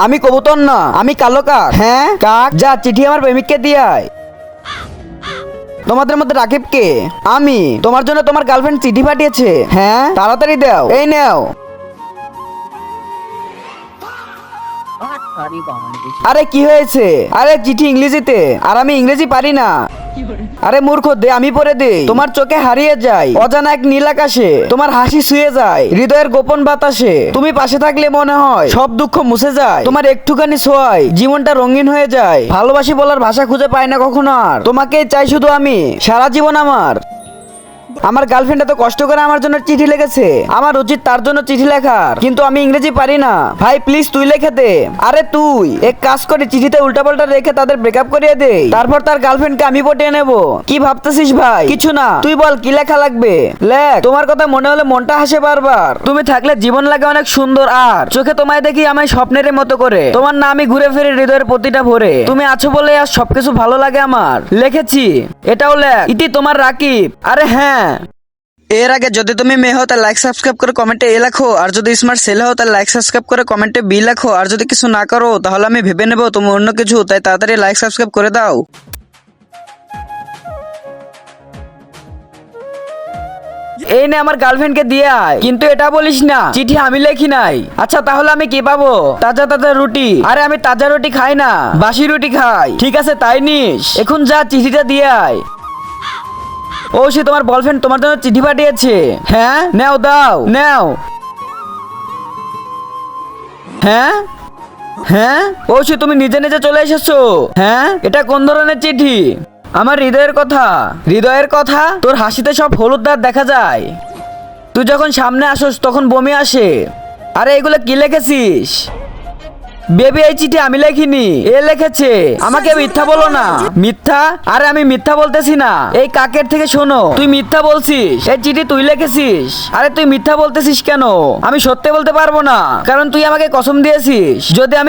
আমি কবুতর না, আমি কালো কাক। হ্যাঁ কাক, যা চিঠি আমার প্রেমিককে দিয়ে আয়। তোমাদের মধ্যে রাকিব কে? আমি। তোমার জন্য তোমার গার্লফ্রেন্ড চিঠি পাঠিয়েছে। হ্যাঁ তাড়াতাড়ি দাও, এই নাও। আরে কি হয়েছে? আরে চিঠি ইংরেজিতে, আর আমি ইংরেজি পারি না। আরে মূর্খ, দে আমি পড়ে দেই। তোমার চোখে হারিয়ে যায় অজানা এক নীল আকাশে, তোমার হাসি ছুঁয়ে যায় হৃদয়ের গোপন বাতাসে। তুমি পাশে থাকলে মনে হয় সব দুঃখ মুছে যায়, তোমার একটুখানি ছোঁয়ায় জীবনটা রঙিন হয়ে যায়। ভালোবাসি বলার ভাষা খুঁজে পাই না কখনো আর, তোমাকেই চাই শুধু আমি সারা জীবন। আমার গার্লফ্রেন্ড এত কষ্ট করে আমার জন্য চিঠি লিখেছে, আমার উচিত তার জন্য চিঠি লেখার, কিন্তু আমি ইংরেজি পারি না। ভাই প্লিজ তুই লিখে দে। আরে তুই এক কাজ করে চিঠিতে উল্টাপাল্টা রেখে তাদের ব্রেকআপ করিয়ে দে, তারপর তার গার্লফ্রেন্ডকে আমি পটিয়ে নেব। কি ভাবতেছিস ভাই? কিছু না, তুই বল কি লেখা লাগবে, লেখ। তোমার কথা মনে হলে মনটা হাসে বারবার। তুমি থাকলে জীবন লাগে অনেক সুন্দর, আর চোখে তোমায় দেখি আমায় স্বপ্নের মতো করে। তোমার না আমি ঘুরে ফিরে হৃদয়ের প্রতিটা ভরে, তুমি আছো বলে আজ সবকিছু ভালো লাগে আমার। লিখেছি, এটাও লেখ। ইতি তোমার রাকিব। আরে হ্যাঁ, এর আগে যদি তুমি মেয়ে হও তাহলে লাইক সাবস্ক্রাইব করে কমেন্টে এ লেখো, আর যদি স্মার্ট ছেলে হও তাহলে লাইক সাবস্ক্রাইব করে কমেন্টে বি লেখো। আর যদি কিছু না করো তাহলে আমি ভেবে নেব তুমি অন্য কিছু, তাই তাড়াতাড়ি লাইক সাবস্ক্রাইব করে দাও। এই নে আমার গার্লফ্রেন্ডকে দিয়ে আয়, কিন্তু এটা বলিস না চিঠি আমি লেখি নাই। আচ্ছা তাহলে আমি কি পাবো? তাজা তাজা রুটি। আরে আমি তাজা রুটি খাই না, বাসি রুটি খাই। ঠিক আছে তাই নিস, এখন যা চিঠিটা দিয়ে আয়। ও সে তোমার বয়ফ্রেন্ড তোমার জন্য চিঠি পাঠিয়েছে। হ্যাঁ নাও, দাও নাও। হ্যাঁ হ্যাঁ, ও সে তুমি নিজে নিজে চলে এসেছো। হ্যাঁ এটা কোন ধরনের চিঠি? আমার হৃদয়ের কথা। হৃদয়ের কথা? তোর হাসিতে সব হলুদ দাগ দেখা যায়, তুই যখন সামনে আসোস তখন বমি আসে। আরে এগুলো কি লিখেছিস? বেবি এই চিঠি আমি লেখিনি, এ লিখেছে। আমাকে মিথ্যা বলো না। মিথ্যা? আরে আমি মিথ্যা বলতেছি না, এই কাকের থেকে শোনো তুই মিথ্যা বলছিস। এই চিঠি তুই লিখেছিস। আরে তুই মিথ্যা বলতেছিস কেন? আমি সত্যি বলতে পারবো না, কারণ তুই আমাকে কসম দিয়েছিস যদি আমি